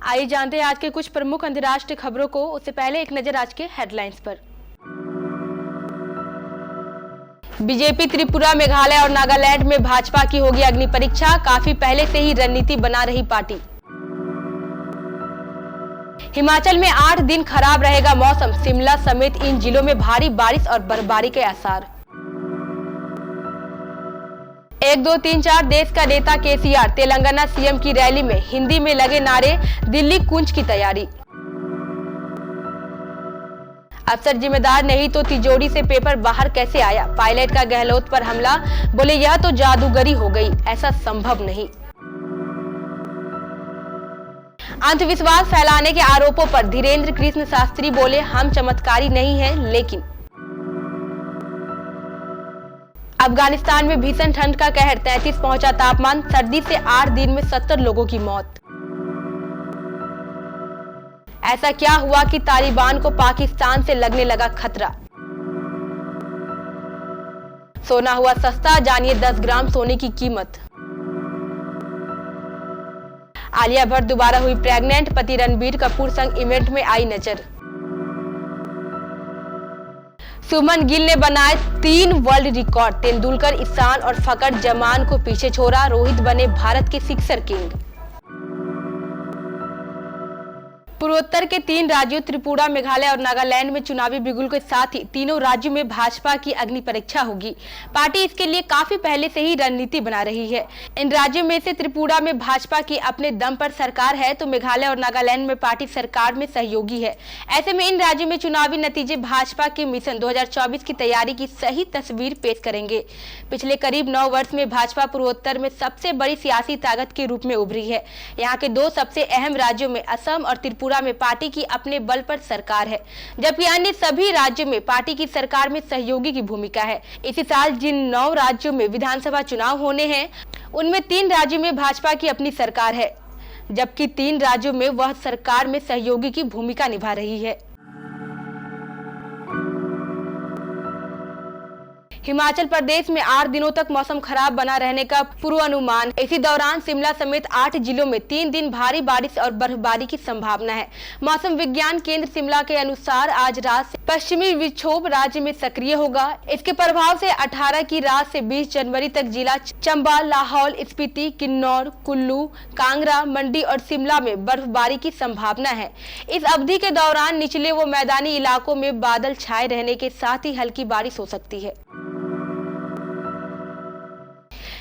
आइए जानते हैं आज के कुछ प्रमुख अंतर्राष्ट्रीय खबरों को। उससे पहले एक नजर आज के हेडलाइंस पर। बीजेपी त्रिपुरा, मेघालय और नागालैंड में भाजपा की होगी अग्नि परीक्षा। काफी पहले से ही रणनीति बना रही पार्टी। हिमाचल में 8 दिन खराब रहेगा मौसम। शिमला समेत इन जिलों में भारी बारिश और बर्फबारी के आसार। 1 2 3 4 देश का नेता केसीआर तेलंगाना सीएम की रैली में हिंदी में लगे नारे, दिल्ली कूच की तैयारी। अफसर जिम्मेदार नहीं तो तिजोरी से पेपर बाहर कैसे आया? पायलट का गहलोत पर हमला, बोले यह तो जादूगरी हो गई, ऐसा संभव नहीं। अंधविश्वास फैलाने के आरोपों पर धीरेन्द्र कृष्ण शास्त्री बोले, हम चमत्कारी नहीं हैं, लेकिन अफगानिस्तान में भीषण ठंड का कहर, 33 पहुंचा तापमान। सर्दी से 8 दिन में 70 लोगों की मौत। ऐसा क्या हुआ कि तालिबान को पाकिस्तान से लगने लगा खतरा? सोना हुआ सस्ता, जानिए 10 ग्राम सोने की कीमत। आलिया भट्ट दोबारा हुई प्रेग्नेंट, पति रणबीर कपूर संग इवेंट में आई नजर। सुमन गिल ने बनाए 3 वर्ल्ड रिकॉर्ड। तेंदुलकर, ईशान और फकर जमान को पीछे छोड़ा। रोहित बने भारत के सिक्सर किंग। पूर्वोत्तर के 3 राज्यों त्रिपुरा, मेघालय और नागालैंड में चुनावी बिगुल के साथ ही तीनों राज्यों में भाजपा की अग्नि परीक्षा होगी। पार्टी इसके लिए काफी पहले से ही रणनीति बना रही है। इन राज्यों में से त्रिपुरा में भाजपा की अपने दम पर सरकार है, तो मेघालय और नागालैंड में पार्टी सरकार में सहयोगी है। ऐसे में इन राज्यों में चुनावी नतीजे भाजपा के मिशन 2024 की तैयारी की सही तस्वीर पेश करेंगे। पिछले करीब 9 वर्ष में भाजपा पूर्वोत्तर में सबसे बड़ी सियासी ताकत के रूप में उभरी है। यहाँ के 2 सबसे अहम राज्यों में असम और त्रिपुरा में पार्टी की अपने बल पर सरकार है, जबकि अन्य सभी राज्यों में पार्टी की सरकार में सहयोगी की भूमिका है। इसी साल जिन 9 राज्यों में विधानसभा चुनाव होने हैं, उनमें 3 राज्यों में भाजपा की अपनी सरकार है, जबकि 3 राज्यों में वह सरकार में सहयोगी की भूमिका निभा रही है। हिमाचल प्रदेश में 8 दिनों तक मौसम खराब बना रहने का पूर्वानुमान। इसी दौरान शिमला समेत 8 जिलों में 3 दिन भारी बारिश और बर्फबारी की संभावना है। मौसम विज्ञान केंद्र शिमला के अनुसार आज रात से पश्चिमी विक्षोभ राज्य में सक्रिय होगा। इसके प्रभाव से 18 की रात से 20 जनवरी तक जिला चंबा, लाहौल स्पीति, किन्नौर, कुल्लू, कांगड़ा, मंडी और शिमला में बर्फबारी की संभावना है। इस अवधि के दौरान निचले व मैदानी इलाकों में बादल छाए रहने के साथ ही हल्की बारिश हो सकती है।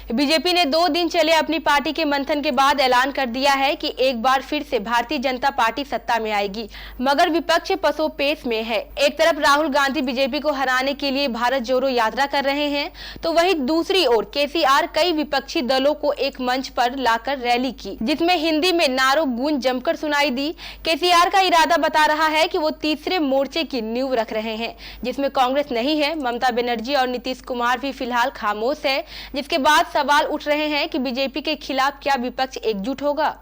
बीजेपी ने 2 दिन चले अपनी पार्टी के मंथन के बाद ऐलान कर दिया है कि एक बार फिर से भारतीय जनता पार्टी सत्ता में आएगी, मगर विपक्ष पसोपेश में है। एक तरफ राहुल गांधी बीजेपी को हराने के लिए भारत जोड़ो यात्रा कर रहे हैं, तो वहीं दूसरी ओर केसीआर कई विपक्षी दलों को एक मंच पर लाकर रैली की, जिसमें हिंदी में नारों गूंज जमकर सुनाई दी। केसीआर का इरादा बता रहा है कि वो तीसरे मोर्चे की नींव रख रहे हैं, जिसमें कांग्रेस नहीं है। ममता बनर्जी और नीतीश कुमार भी फिलहाल खामोश है, जिसके बाद सवाल उठ रहे हैं कि बीजेपी के खिलाफ क्या विपक्ष एकजुट होगा।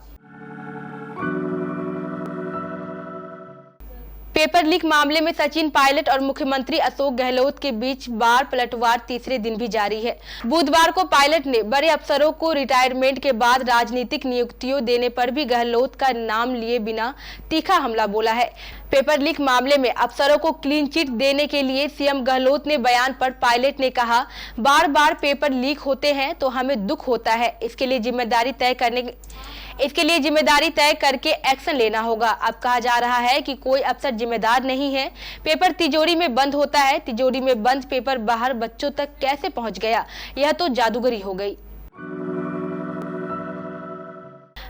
पेपर लीक मामले में सचिन पायलट और मुख्यमंत्री अशोक गहलोत के बीच बार पलटवार तीसरे दिन भी जारी है। बुधवार को पायलट ने बड़े अफसरों को रिटायरमेंट के बाद राजनीतिक नियुक्तियों देने पर भी गहलोत का नाम लिए बिना तीखा हमला बोला है। पेपर लीक मामले में अफसरों को क्लीन चिट देने के लिए सीएम गहलोत ने बयान पर पायलट ने कहा, बार बार पेपर लीक होते हैं तो हमें दुख होता है। इसके लिए जिम्मेदारी तय करके एक्शन लेना होगा। अब कहा जा रहा है कि कोई अफसर जिम्मेदार नहीं है। पेपर तिजोरी में बंद होता है, तिजोरी में बंद पेपर बाहर बच्चों तक कैसे पहुंच गया? यह तो जादूगरी हो गई।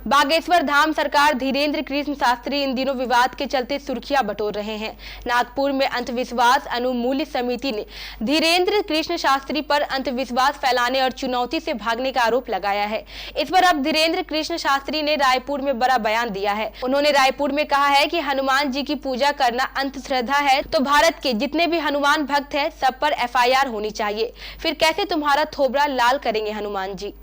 बागेश्वर धाम सरकार धीरेन्द्र कृष्ण शास्त्री इन दिनों विवाद के चलते सुर्खियां बटोर रहे हैं। नागपुर में अंधविश्वास अनुमूल्य समिति ने धीरेन्द्र कृष्ण शास्त्री पर अंधविश्वास फैलाने और चुनौती से भागने का आरोप लगाया है। इस पर अब धीरेन्द्र कृष्ण शास्त्री ने रायपुर में बड़ा बयान दिया है। उन्होंने रायपुर में कहा है कि हनुमान जी की पूजा करना अंधश्रद्धा है, तो भारत के जितने भी हनुमान भक्त हैं सब पर FIR होनी चाहिए, फिर कैसे तुम्हारा थोबड़ा लाल करेंगे हनुमान जी।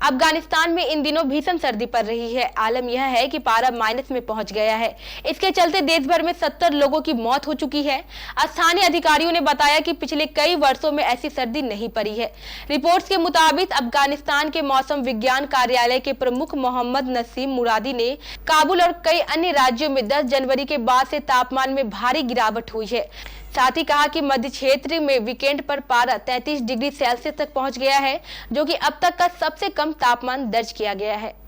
अफगानिस्तान में इन दिनों भीषण सर्दी पड़ रही है। आलम यह है कि पारा माइनस में पहुंच गया है। इसके चलते देश भर में 70 लोगों की मौत हो चुकी है। स्थानीय अधिकारियों ने बताया कि पिछले कई वर्षों में ऐसी सर्दी नहीं पड़ी है। रिपोर्ट्स के मुताबिक अफगानिस्तान के मौसम विज्ञान कार्यालय के प्रमुख मोहम्मद नसीम मुरादी ने काबुल और कई अन्य राज्यों में 10 जनवरी के बाद से तापमान में भारी गिरावट हुई है। साथ ही कहा कि मध्य क्षेत्र में वीकेंड पर पारा 33 डिग्री सेल्सियस तक पहुंच गया है, जो कि अब तक का सबसे कम तापमान दर्ज किया गया है।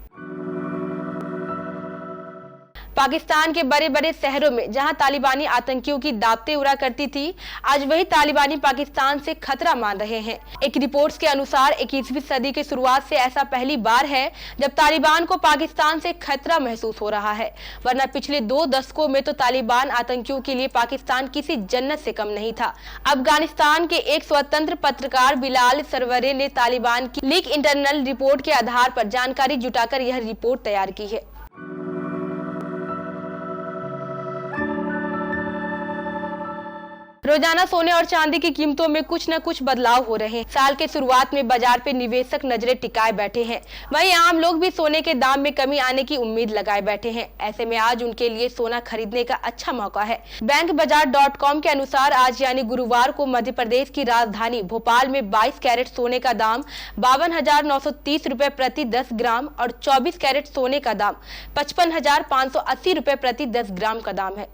पाकिस्तान के बड़े बड़े शहरों में जहां तालिबानी आतंकियों की दावतें उड़ा करती थी, आज वही तालिबानी पाकिस्तान से खतरा मान रहे हैं। एक रिपोर्ट्स के अनुसार 21वीं सदी की शुरुआत से ऐसा पहली बार है जब तालिबान को पाकिस्तान से खतरा महसूस हो रहा है, वरना पिछले 2 दशकों में तो तालिबान आतंकियों के लिए पाकिस्तान किसी जन्नत से कम नहीं था। अफगानिस्तान के एक स्वतंत्र पत्रकार बिलाल सरवरे ने तालिबान की लीक इंटरनल रिपोर्ट के आधार पर जानकारी जुटाकर यह रिपोर्ट तैयार की है। रोजाना सोने और चांदी की कीमतों में कुछ न कुछ बदलाव हो रहे हैं। साल के शुरुआत में बाजार पे निवेशक नजरें टिकाए बैठे हैं, वहीं आम लोग भी सोने के दाम में कमी आने की उम्मीद लगाए बैठे हैं। ऐसे में आज उनके लिए सोना खरीदने का अच्छा मौका है। बैंकबाजार.com के अनुसार आज यानी गुरुवार को मध्य प्रदेश की राजधानी भोपाल में 22 कैरेट सोने का दाम 52,930 रुपए प्रति 10 ग्राम और 24 कैरेट सोने का दाम 55,580 रुपए प्रति 10 ग्राम का दाम है।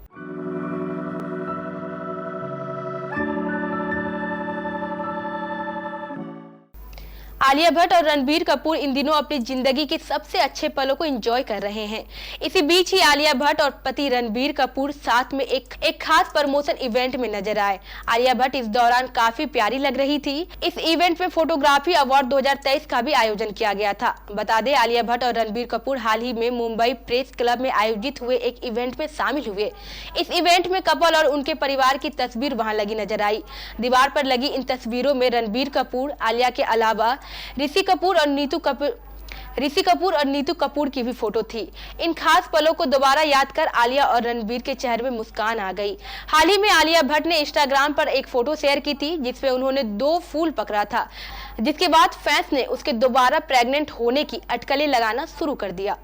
आलिया भट्ट और रणबीर कपूर इन दिनों अपनी जिंदगी के सबसे अच्छे पलों को एंजॉय कर रहे हैं। इसी बीच ही आलिया भट्ट और पति रणबीर कपूर साथ में एक खास प्रमोशन इवेंट में नजर आए। आलिया भट्ट इस दौरान काफी प्यारी लग रही थी। इस इवेंट में फोटोग्राफी अवार्ड 2023 का भी आयोजन किया गया था। बता दें, आलिया भट्ट और रणबीर कपूर हाल ही में मुंबई प्रेस क्लब में आयोजित हुए एक इवेंट में शामिल हुए। इस इवेंट में कपल और उनके परिवार की तस्वीर वहां लगी नजर आई। दीवार पर लगी इन तस्वीरों में रणबीर कपूर, आलिया के अलावा ऋषि कपूर और नीतू कपूर की भी फोटो थी। इन खास पलों को दोबारा याद कर आलिया और रणबीर के चेहरे में मुस्कान आ गई। हाल ही में आलिया भट्ट ने इंस्टाग्राम पर एक फोटो शेयर की थी जिसमें उन्होंने 2 फूल पकड़ा था, जिसके बाद फैंस ने उसके दोबारा प्रेग्नेंट होने की अटकलें लगाना शुरू कर दिया।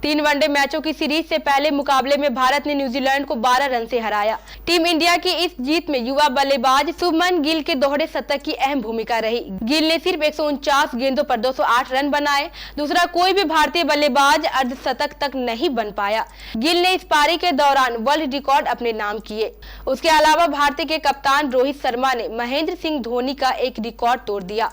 तीन वनडे मैचों की सीरीज से पहले मुकाबले में भारत ने न्यूजीलैंड को 12 रन से हराया। टीम इंडिया की इस जीत में युवा बल्लेबाज शुभमन गिल के दोहरे शतक की अहम भूमिका रही। गिल ने सिर्फ 149 गेंदों पर 208 रन बनाए। दूसरा कोई भी भारतीय बल्लेबाज अर्धशतक तक नहीं बन पाया। गिल ने इस पारी के दौरान वर्ल्ड रिकॉर्ड अपने नाम किए। उसके अलावा भारतीय के कप्तान रोहित शर्मा ने महेंद्र सिंह धोनी का एक रिकॉर्ड तोड़ दिया।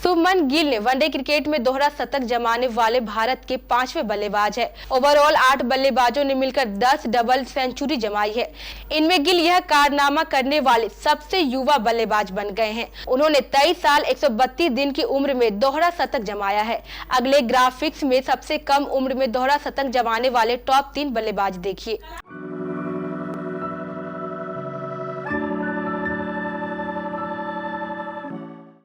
शुभमन गिल ने वनडे क्रिकेट में दोहरा शतक जमाने वाले भारत के 5वें बल्लेबाज है। ओवरऑल 8 बल्लेबाजों ने मिलकर 10 डबल सेंचुरी जमाई है। इनमें गिल यह कारनामा करने वाले सबसे युवा बल्लेबाज बन गए हैं। उन्होंने 23 साल 132 दिन की उम्र में दोहरा शतक जमाया है। अगले ग्राफिक्स में सबसे कम उम्र में दोहरा शतक जमाने वाले टॉप 3 बल्लेबाज देखिए।